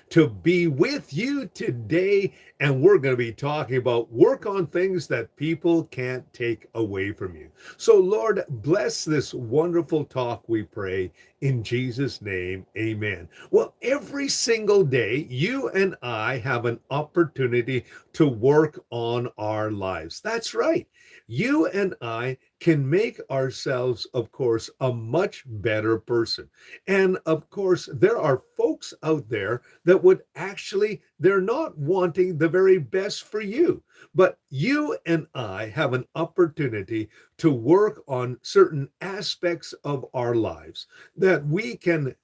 to be with you today. And we're going to be talking about work on things that people can't take away from you. So, Lord, bless this wonderful talk, we pray. In Jesus' name, amen. Well, every single day, you and I have an opportunity to work on our lives. That's right. You and I can make ourselves, of course, a much better person. And of course, there are folks out there that would actually, they're not wanting the very best for you. But you and I have an opportunity to work on certain aspects of our lives that we can,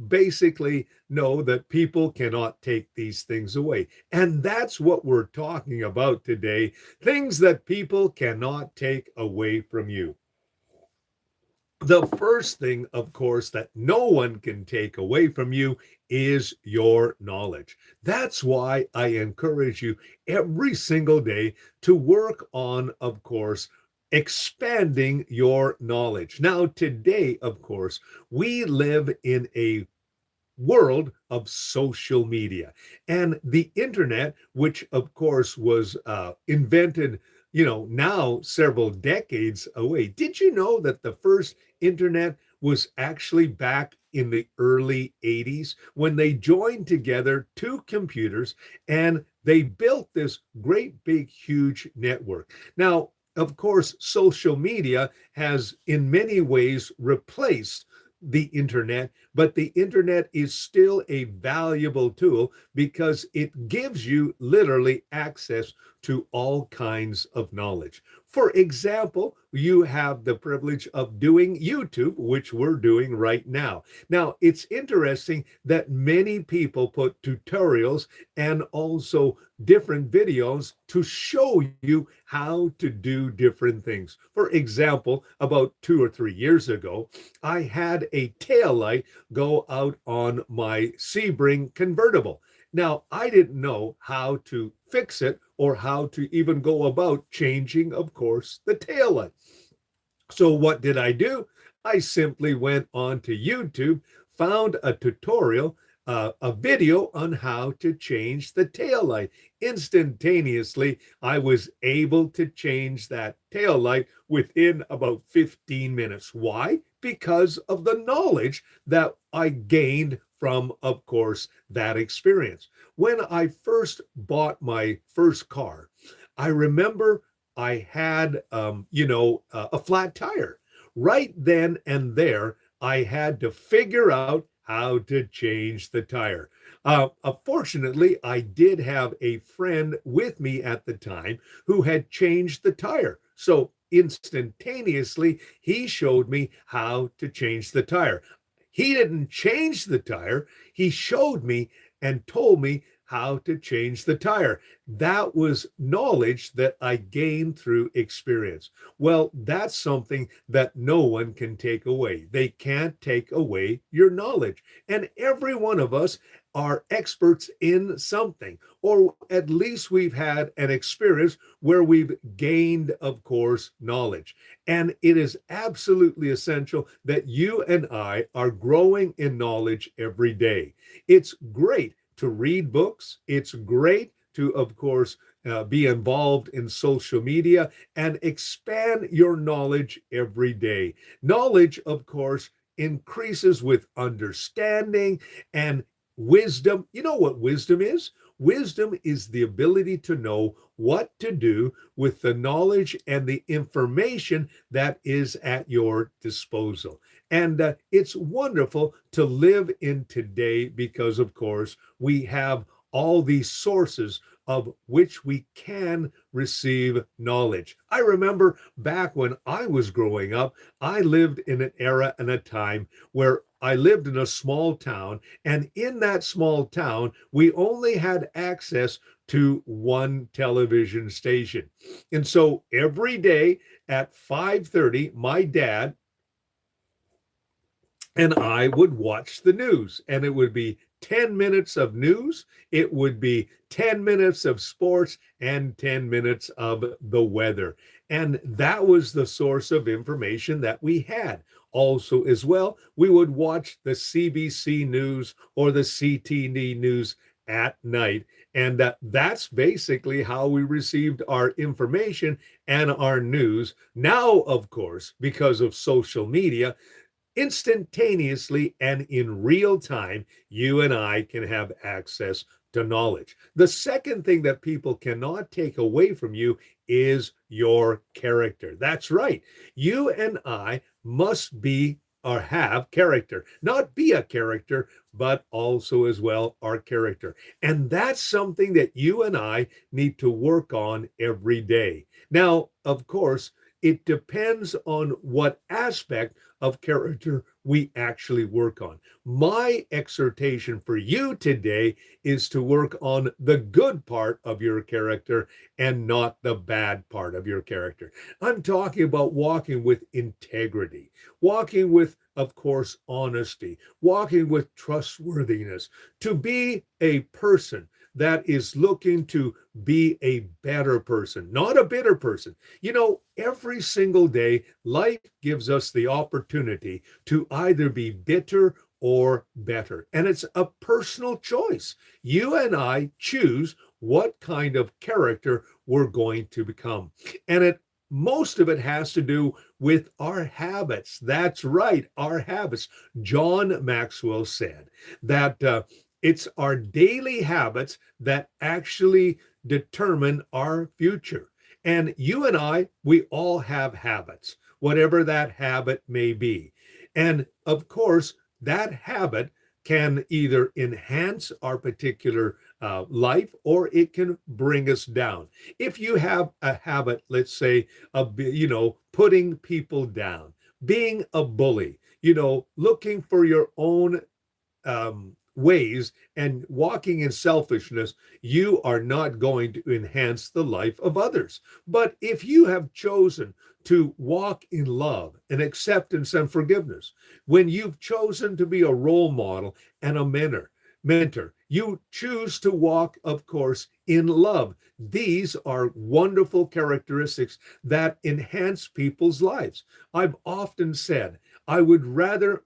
basically know that people cannot take these things away. And that's what we're talking about today, things that people cannot take away from you. The first thing, of course, that no one can take away from you is your knowledge. That's why I encourage you every single day to work on, of course, expanding your knowledge. Now, today, of course, we live in a world of social media and the internet, which of course was invented, now several decades away. Did you know that the first internet was actually back in the early 80s when they joined together two computers and they built this great big huge network? Now, of course, social media has in many ways replaced the internet, but the internet is still a valuable tool because it gives you literally access to all kinds of knowledge. For example, you have the privilege of doing YouTube, which we're doing right now. Now, it's interesting that many people put tutorials and also different videos to show you how to do different things. For example, about 2 or 3 years ago, I had a tail light go out on my Sebring convertible. Now, I didn't know how to fix it or how to even go about changing, of course, the tail light. So, what did I do? I simply went onto YouTube, found a tutorial, a video on how to change the tail light. Instantaneously, I was able to change that tail light within about 15 minutes. Why? Because of the knowledge that I gained from, of course, that experience. When I first bought my first car, I remember I had, a flat tire. Right then and there, I had to figure out how to change the tire. Fortunately, I did have a friend with me at the time who had changed the tire. So instantaneously, he showed me how to change the tire. He didn't change the tire, he showed me and told me how to change the tire. That was knowledge that I gained through experience. Well, that's something that no one can take away. They can't take away your knowledge. And every one of us are experts in something, or at least we've had an experience where we've gained, of course, knowledge. And it is absolutely essential that you and I are growing in knowledge every day. It's great to read books. It's great to, of course, be involved in social media and expand your knowledge every day. Knowledge, of course, increases with understanding and wisdom. You know what wisdom is? Wisdom is the ability to know what to do with the knowledge and the information that is at your disposal. And it's wonderful to live in today because, of course, we have all these sources of which we can receive knowledge. I remember back when I was growing up, I lived in an era and a time where I lived in a small town, and in that small town, we only had access to one television station. And so every day at 5:30, my dad and I would watch the news, and it would be 10 minutes of news, it would be 10 minutes of sports, and 10 minutes of the weather. And that was the source of information that we had. Also, as well, we would watch the CBC News or the CTV News at night. And that's basically how we received our information and our news. Now, of course, because of social media, instantaneously and in real time, you and I can have access to knowledge. The second thing that people cannot take away from you is your character. That's right. You and I must be or have character, not be a character, but also as well our character. And that's something that you and I need to work on every day. Now, of course, it depends on what aspect of character we actually work on. My exhortation for you today is to work on the good part of your character and not the bad part of your character. I'm talking about walking with integrity, walking with, of course, honesty, walking with trustworthiness, to be a person that is looking to be a better person, not a bitter person. You know, every single day, life gives us the opportunity to either be bitter or better. And it's a personal choice. You and I choose what kind of character we're going to become. And most of it has to do with our habits. That's right, our habits. John Maxwell said that it's our daily habits that actually determine our future. And you and I, we all have habits, whatever that habit may be. And of course, that habit can either enhance our particular life or it can bring us down. If you have a habit, let's say, of, putting people down, being a bully, looking for your own ways and walking in selfishness, you are not going to enhance the life of others. But if you have chosen to walk in love and acceptance and forgiveness, when you've chosen to be a role model and a mentor, you choose to walk, of course, in love. These are wonderful characteristics that enhance people's lives. I've often said, I would rather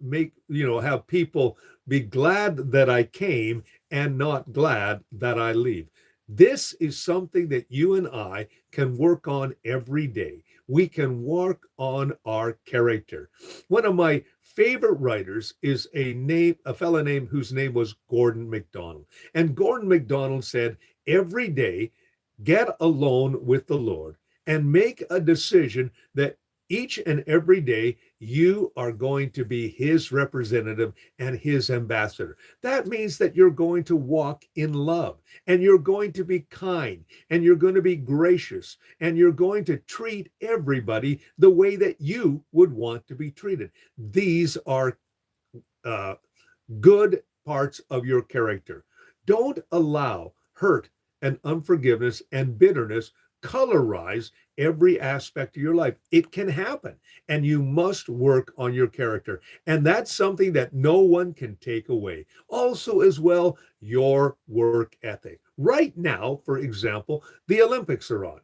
have people be glad that I came and not glad that I leave. This is something that you and I can work on every day. We can work on our character. One of my favorite writers is a fellow named whose name was Gordon MacDonald. And Gordon MacDonald said, every day, get alone with the Lord and make a decision that each and every day you are going to be his representative and his ambassador. That means that you're going to walk in love and you're going to be kind and you're going to be gracious and you're going to treat everybody the way that you would want to be treated. These are good parts of your character. Don't allow hurt and unforgiveness and bitterness colorize every aspect of your life. It can happen, and you must work on your character. And that's something that no one can take away. Also, as well, your work ethic. Right now, for example, the Olympics are on.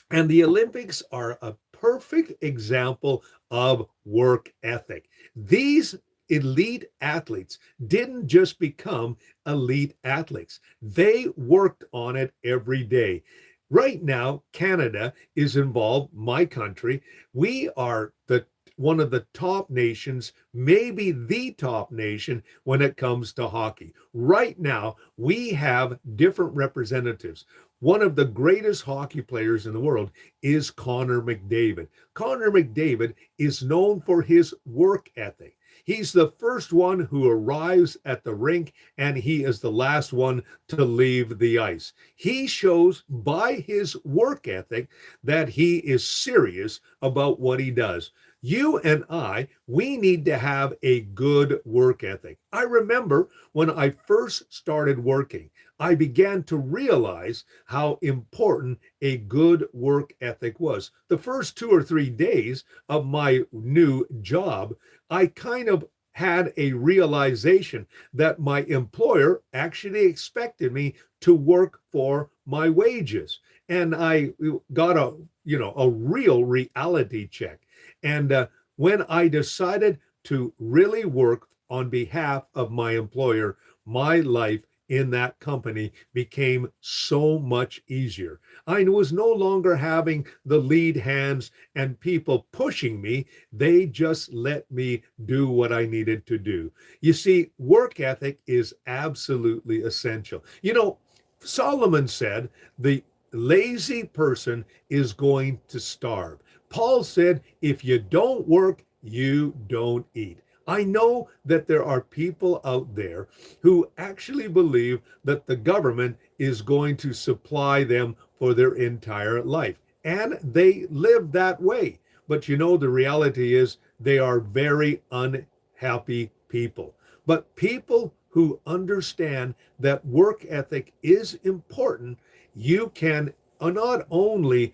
And the Olympics are a perfect example of work ethic. These elite athletes didn't just become elite athletes. They worked on it every day. Right now, Canada is involved, my country. We are one of the top nations, maybe the top nation when it comes to hockey. Right now, we have different representatives. One of the greatest hockey players in the world is Connor McDavid. Connor McDavid is known for his work ethic. He's the first one who arrives at the rink, and he is the last one to leave the ice. He shows by his work ethic that he is serious about what he does. You and I, we need to have a good work ethic. I remember when I first started working, I began to realize how important a good work ethic was. The first 2 or 3 days of my new job, I kind of had a realization that my employer actually expected me to work for my wages. And I got a real reality check. And when I decided to really work on behalf of my employer, my life in that company became so much easier. I was no longer having the lead hands and people pushing me. They just let me do what I needed to do. You see, work ethic is absolutely essential. Solomon said, the lazy person is going to starve. Paul said, if you don't work, you don't eat. I know that there are people out there who actually believe that the government is going to supply them for their entire life. And they live that way. But the reality is they are very unhappy people. But people who understand that work ethic is important, you can not only,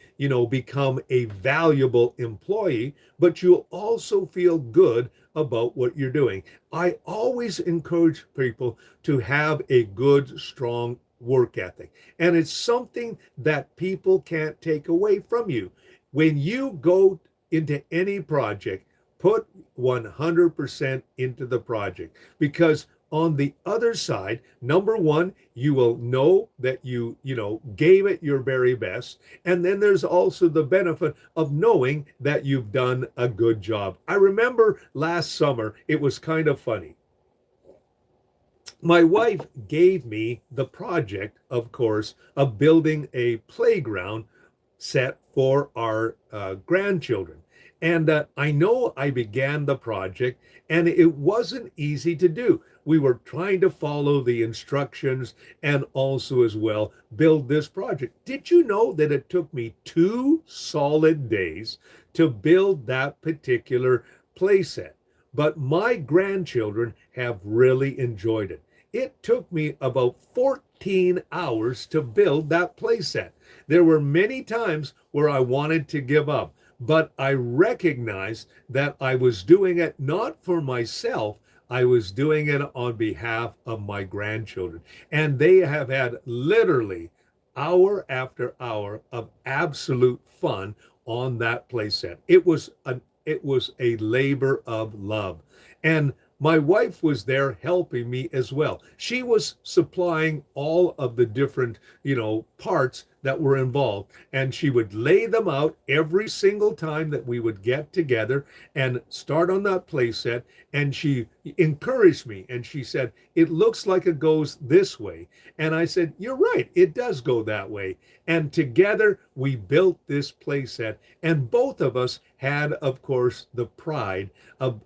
become a valuable employee, but you'll also feel good about what you're doing. I always encourage people to have a good, strong work ethic. And it's something that people can't take away from you. When you go into any project, put 100% into the project, because on the other side, number one, you will know that you gave it your very best. And then there's also the benefit of knowing that you've done a good job. I remember last summer, it was kind of funny. My wife gave me the project, of course, of building a playground set for our grandchildren. And I know I began the project, and it wasn't easy to do. We were trying to follow the instructions and also, as well, build this project. Did you know that it took me 2 solid days to build that particular playset? But my grandchildren have really enjoyed it. It took me about 14 hours to build that playset. There were many times where I wanted to give up, but I recognized that I was doing it not for myself. I was doing it on behalf of my grandchildren. And they have had literally hour after hour of absolute fun on that playset. It was a labor of love. And my wife was there helping me as well. She was supplying all of the different, parts that were involved. And she would lay them out every single time that we would get together and start on that play set. And she encouraged me and she said, it looks like it goes this way. And I said, you're right, it does go that way. And together we built this play set. And both of us had, of course, the pride of,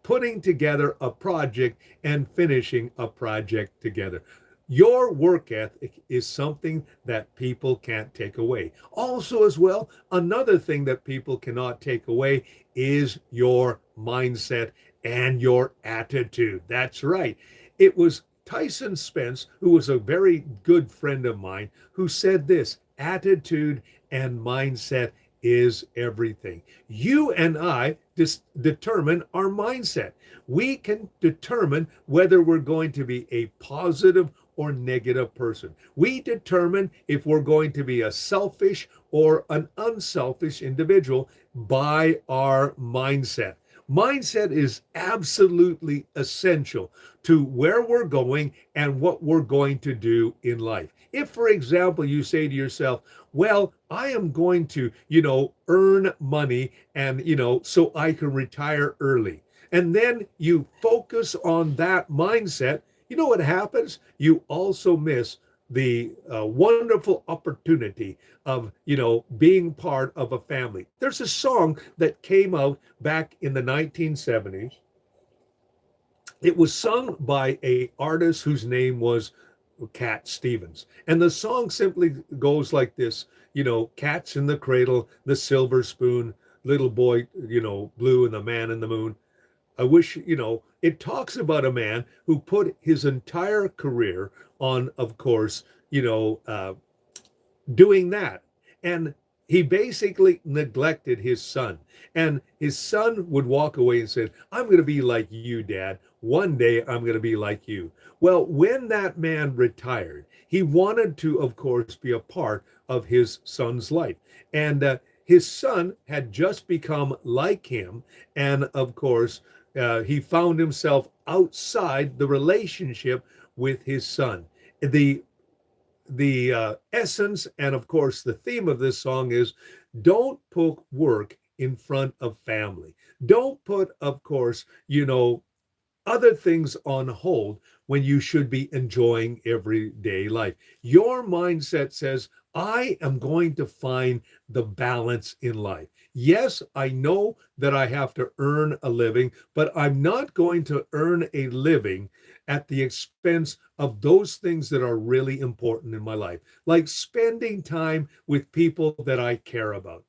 putting together a project and finishing a project together. Your work ethic is something that people can't take away. Also, as well, another thing that people cannot take away is your mindset and your attitude. That's right. It was Tyson Spence, who was a very good friend of mine, who said this: attitude and mindset is everything. You and I determine our mindset. We can determine whether we're going to be a positive or negative person. We determine if we're going to be a selfish or an unselfish individual by our mindset. Mindset is absolutely essential to where we're going and what we're going to do in life. If, for example, you say to yourself, well, I am going to, earn money and, so I can retire early. And then you focus on that mindset, you know what happens? You also miss the wonderful opportunity of being part of a family. There's a song that came out back in the 1970s. It was sung by a artist whose name was Cat Stevens, and the song simply goes like this: cats in the cradle, the silver spoon, little boy, blue, and the man in the moon. I wish, it talks about a man who put his entire career on, of course, doing that. And he basically neglected his son. And his son would walk away and said, I'm going to be like you, Dad. One day I'm going to be like you. Well, when that man retired, he wanted to, of course, be a part of his son's life. And his son had just become like him. And of course, he found himself outside the relationship with his son. The essence and of course the theme of this song is don't put work in front of family. Don't put, of course, other things on hold when you should be enjoying everyday life. Your mindset says, I am going to find the balance in life. Yes, I know that I have to earn a living, but I'm not going to earn a living at the expense of those things that are really important in my life, like spending time with people that I care about,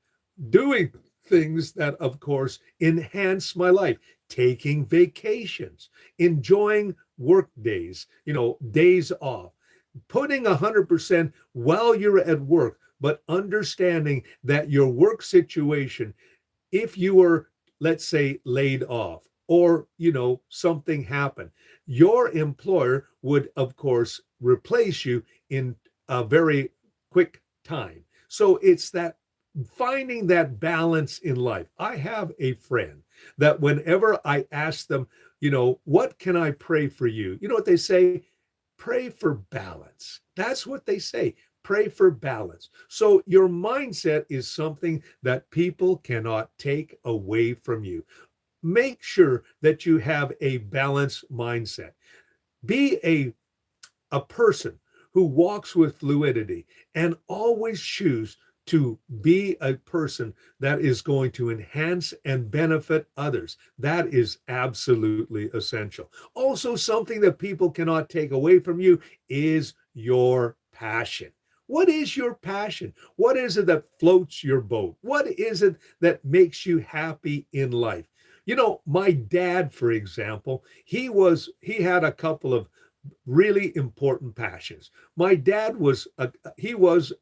doing things that, of course, enhance my life, taking vacations, enjoying work days, days off, putting 100% while you're at work, but understanding that your work situation, if you were, let's say, laid off or, something happened, your employer would, of course, replace you in a very quick time. So it's that finding that balance in life. I have a friend that whenever I ask them, what can I pray for you? You know what they say? Pray for balance. That's what they say. Pray for balance. So your mindset is something that people cannot take away from you. Make sure that you have a balanced mindset. Be a person who walks with fluidity and always choose to be a person that is going to enhance and benefit others. That is absolutely essential. Also, something that people cannot take away from you is your passion. What is your passion? What is it that floats your boat? What is it that makes you happy in life? My dad, for example, he had a couple of really important passions. My dad was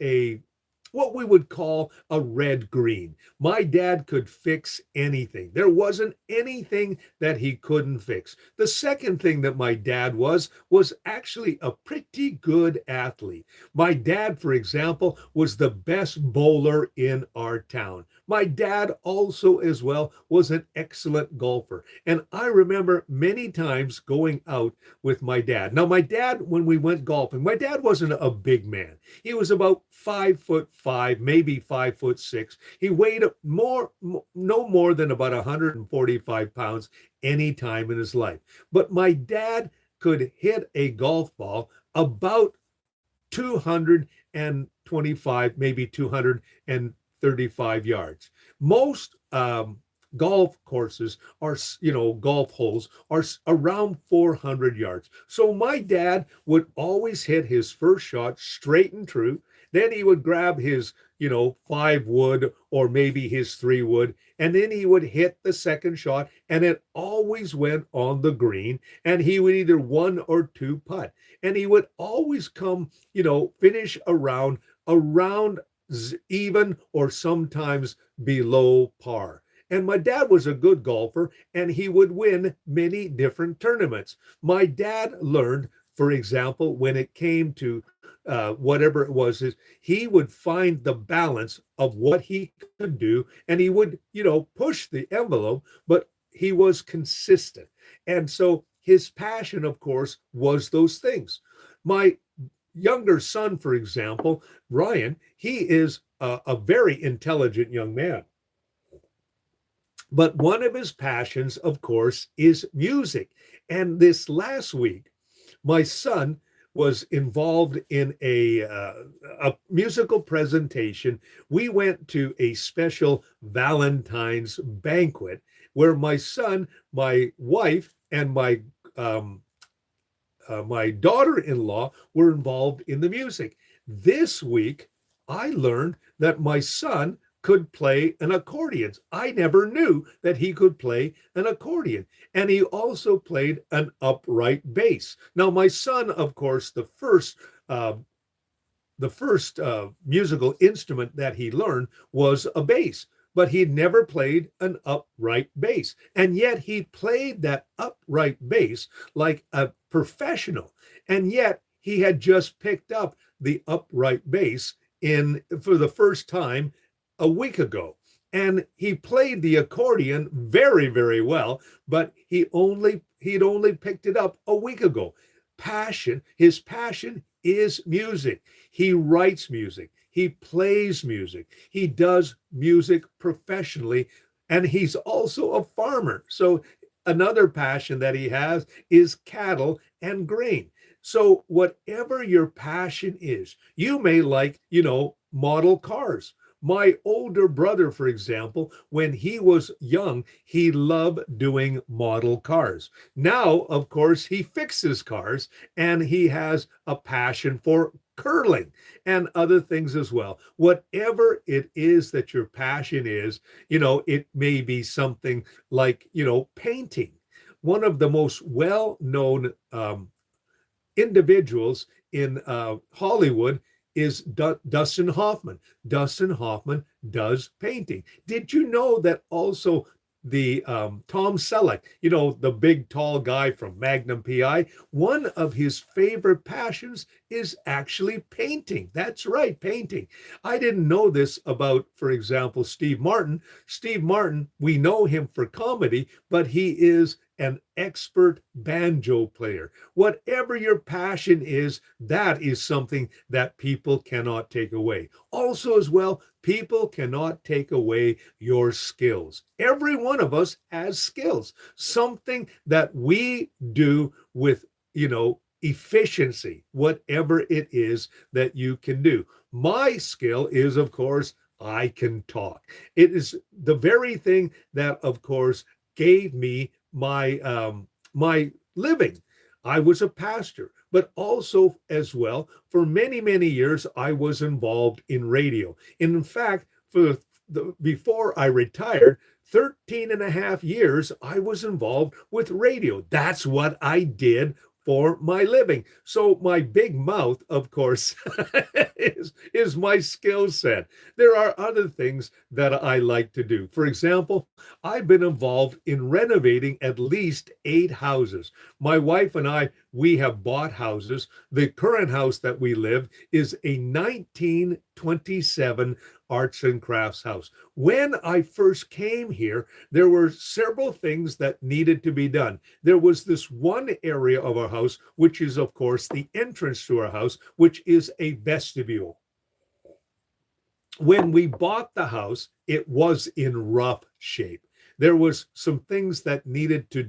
a what we would call a red green. My dad could fix anything. There wasn't anything that he couldn't fix. The second thing that my dad was actually a pretty good athlete. My dad, for example, was the best bowler in our town. My dad also as well was an excellent golfer. And I remember many times going out with my dad. Now, my dad, when we went golfing, my dad wasn't a big man. He was about 5'5", maybe 5'6". He weighed no more than about 145 pounds any time in his life. But my dad could hit a golf ball about 225, maybe 235 yards. Most golf courses are, golf holes are around 400 yards. So my dad would always hit his first shot straight and true. Then he would grab his, 5 wood or maybe his 3 wood, and then he would hit the second shot, and it always went on the green, and he would either 1 or 2 putt, and he would always come, finish around even or sometimes below par. And my dad was a good golfer and he would win many different tournaments. My dad learned, for example, when it came to whatever it was, is he would find the balance of what he could do and he would, push the envelope, but he was consistent. And so his passion, of course, was those things. My younger son, for example, Ryan, he is a very intelligent young man. But one of his passions, of course, is music. And this last week, my son was involved in a musical presentation. We went to a special Valentine's banquet where my son, my wife, and my daughter-in-law were involved in the music. This week, I learned that my son could play an accordion. I never knew that he could play an accordion. And he also played an upright bass. Now, my son, of course, the first the first musical instrument that he learned was a bass, but he'd never played an upright bass. And yet he played that upright bass like a professional. And yet he had just picked up the upright bass in for the first time a week ago. And he played the accordion very, very well, but he'd only picked it up a week ago. His passion is music. He writes music. He plays music. He does music professionally, and he's also a farmer. So another passion that he has is cattle and grain. So whatever your passion is, you may like, model cars. My older brother, for example, when he was young, he loved doing model cars. Now, of course, he fixes cars and he has a passion for curling and other things as well. Whatever it is that your passion is, it may be something like, painting. One of the most well known individuals in Hollywood is Dustin Hoffman. Dustin Hoffman does painting. Did you know that also the Tom Selleck, the big tall guy from Magnum PI, one of his favorite passions is actually painting. That's right, painting. I didn't know this about, for example, Steve Martin. Steve Martin, we know him for comedy, but he is an expert banjo player. Whatever your passion is, that is something that people cannot take away. Also, as well, people cannot take away your skills. Every one of us has skills, something that we do with, efficiency, whatever it is that you can do. My skill is, of course, I can talk. It is the very thing that, of course, gave me my living. I was a pastor, but also as well for many, many years I was involved in radio. In fact, before I retired, 13 and a half years I was involved with radio. That's what I did for my living. So my big mouth, of course, is my skill set. There are other things that I like to do. For example, I've been involved in renovating at least 8 houses. My wife and I, we have bought houses. The current house that we live is a 1927 arts and crafts house. When I first came here, there were several things that needed to be done. There was this one area of our house, which is, of course, the entrance to our house, which is a vestibule. When we bought the house, it was in rough shape. There was some things that needed to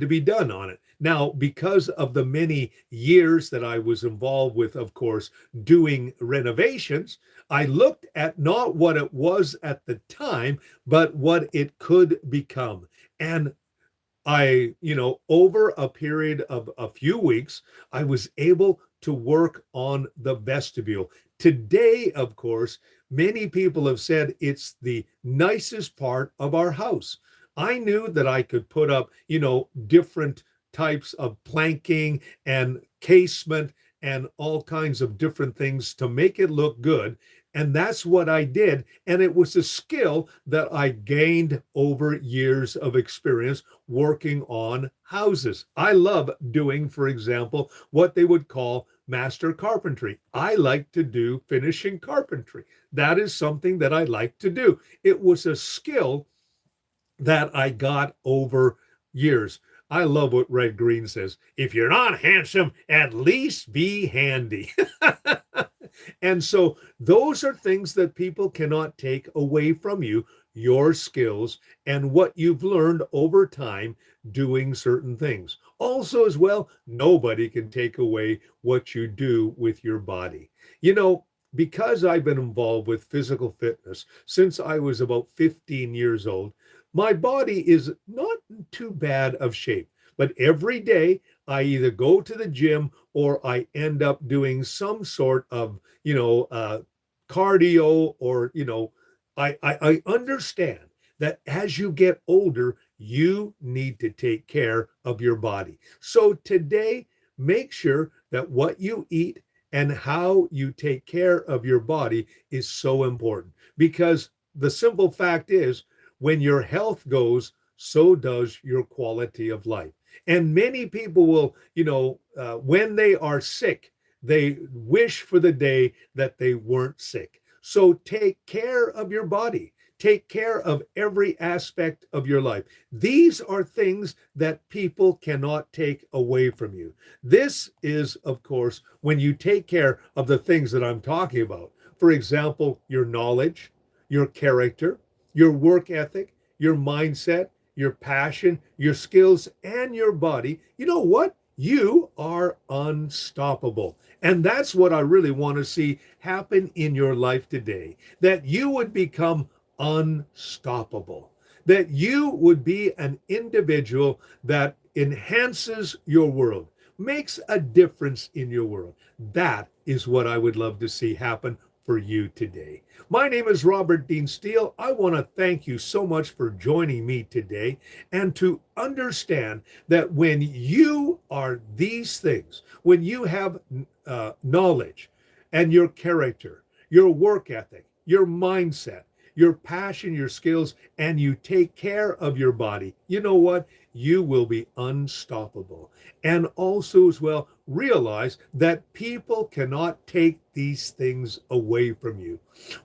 be done on it. Now, because of the many years that I was involved with, of course, doing renovations, I looked at not what it was at the time, but what it could become. And over a period of a few weeks, I was able to work on the vestibule. Today, of course, many people have said it's the nicest part of our house. I knew that I could put up, different types of planking and casement and all kinds of different things to make it look good. And that's what I did. And it was a skill that I gained over years of experience working on houses. I love doing, for example, what they would call master carpentry. I like to do finishing carpentry. That is something that I like to do. It was a skill that I got over years. I love what Red Green says. If you're not handsome, at least be handy. And so those are things that people cannot take away from you, your skills and what you've learned over time doing certain things. Also, as well, nobody can take away what you do with your body. Because I've been involved with physical fitness since I was about 15 years old, my body is not too bad of shape. But every day I either go to the gym or I end up doing some sort of, cardio or, I understand that as you get older, you need to take care of your body. So today, make sure that what you eat and how you take care of your body is so important, because the simple fact is, when your health goes, so does your quality of life. And many people will, when they are sick, they wish for the day that they weren't sick. So take care of your body. Take care of every aspect of your life. These are things that people cannot take away from you. This is, of course, when you take care of the things that I'm talking about. For example, your knowledge, your character, your work ethic, your mindset, your passion, your skills, and your body. You know what? You are unstoppable. And that's what I really want to see happen in your life today, that you would become unstoppable, that you would be an individual that enhances your world, makes a difference in your world. That is what I would love to see happen for you today. My name is Robert Dean Steele. I want to thank you so much for joining me today, and to understand that when you are these things, when you have knowledge and your character, your work ethic, your mindset, your passion, your skills, and you take care of your body, you know what? You will be unstoppable. And also, as well, realize that people cannot take these things away from you.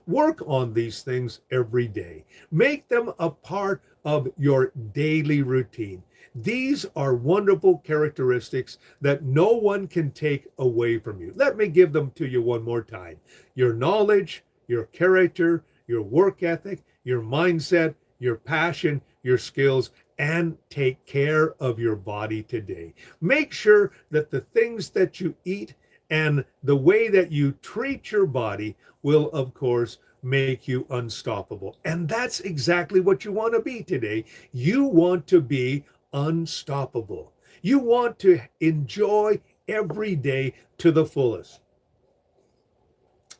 Work on these things every day. Make them a part of your daily routine. These are wonderful characteristics that no one can take away from you. Let me give them to you one more time. Your knowledge, your character, your work ethic, your mindset, your passion, your skills, and take care of your body today. Make sure that the things that you eat and the way that you treat your body will, of course, make you unstoppable. And that's exactly what you want to be today. You want to be unstoppable. You want to enjoy every day to the fullest.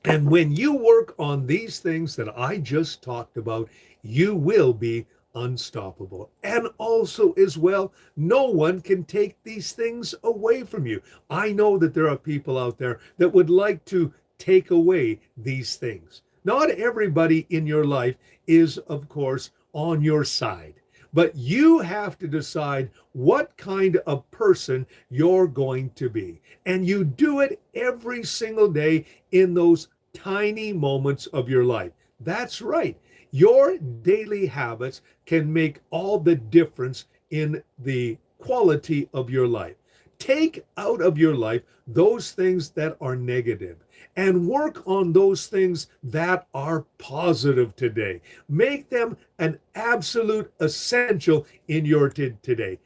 And when you work on these things that I just talked about, you will be unstoppable. And also, as well, no one can take these things away from you. I know that there are people out there that would like to take away these things. Not everybody in your life is, of course, on your side. But you have to decide what kind of person you're going to be. And you do it every single day in those tiny moments of your life. That's right. Your daily habits can make all the difference in the quality of your life. Take out of your life those things that are negative and work on those things that are positive today. Make them an absolute essential in your today.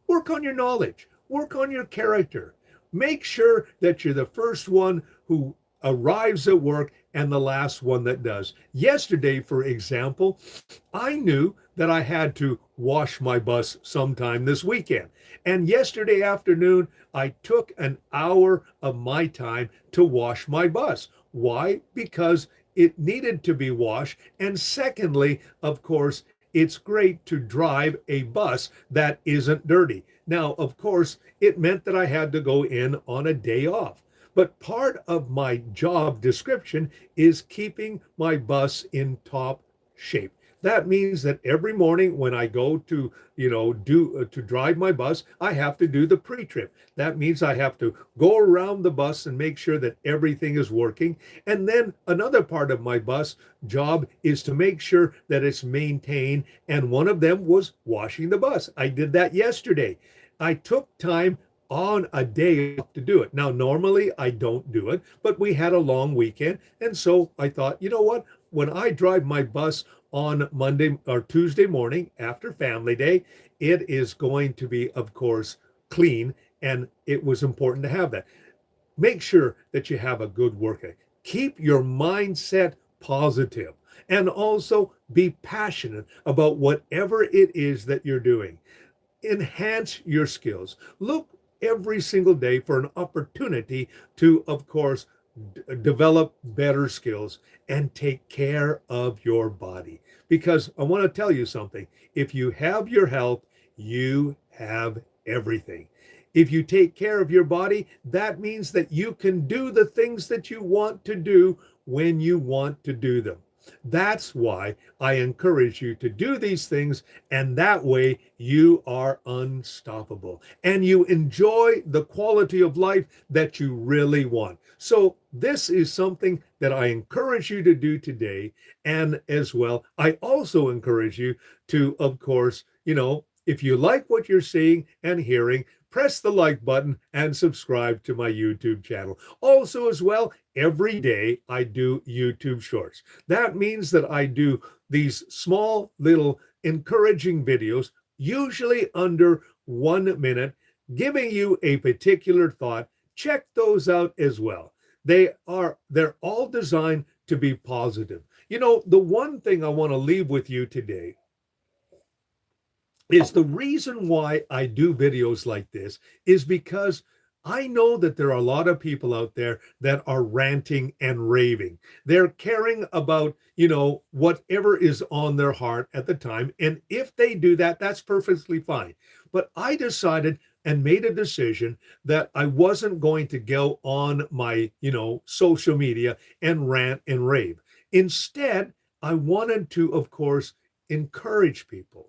Work on your knowledge, work on your character. Make sure that you're the first one who arrives at work and the last one that does. Yesterday, for example, I knew that I had to wash my bus sometime this weekend. And yesterday afternoon, I took an hour of my time to wash my bus. Why? Because it needed to be washed. And secondly, of course, it's great to drive a bus that isn't dirty. Now, of course, it meant that I had to go in on a day off. But part of my job description is keeping my bus in top shape. That means that every morning when I go to, to drive my bus, I have to do the pre-trip. That means I have to go around the bus and make sure that everything is working. And then another part of my bus job is to make sure that it's maintained. And one of them was washing the bus. I did that yesterday. I took time on a day off to do it. Now, normally I don't do it, but we had a long weekend. And so I thought, you know what? When I drive my bus on Monday or Tuesday morning after family day, it is going to be, of course, clean. And it was important to have that. Make sure that you have a good work ethic. Keep your mindset positive, and also be passionate about whatever it is that you're doing. Enhance your skills. Look every single day for an opportunity to, of course, develop better skills and take care of your body. Because I want to tell you something. If you have your health, you have everything. If you take care of your body, that means that you can do the things that you want to do when you want to do them. That's why I encourage you to do these things, and that way you are unstoppable and you enjoy the quality of life that you really want. So, this is something that I encourage you to do today. And as well, I also encourage you to, of course, if you like what you're seeing and hearing, press the like button and subscribe to my YouTube channel. Also, as well, every day I do YouTube shorts. That means that I do these small little encouraging videos, usually under 1 minute, giving you a particular thought. Check those out as well. They're all designed to be positive. The one thing I want to leave with you today is the reason why I do videos like this is because I know that there are a lot of people out there that are ranting and raving. They're caring about, whatever is on their heart at the time. And if they do that, that's perfectly fine. But I decided and made a decision that I wasn't going to go on my, social media and rant and rave. Instead, I wanted to, of course, encourage people,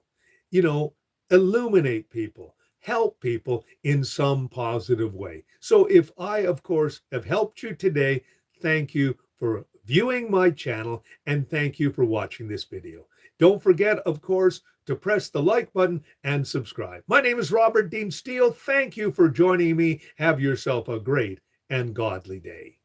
illuminate people, help people in some positive way. So if I, of course, have helped you today, thank you for viewing my channel and thank you for watching this video. Don't forget, of course, to press the like button and subscribe. My name is Robert Dean Steele. Thank you for joining me. Have yourself a great and godly day.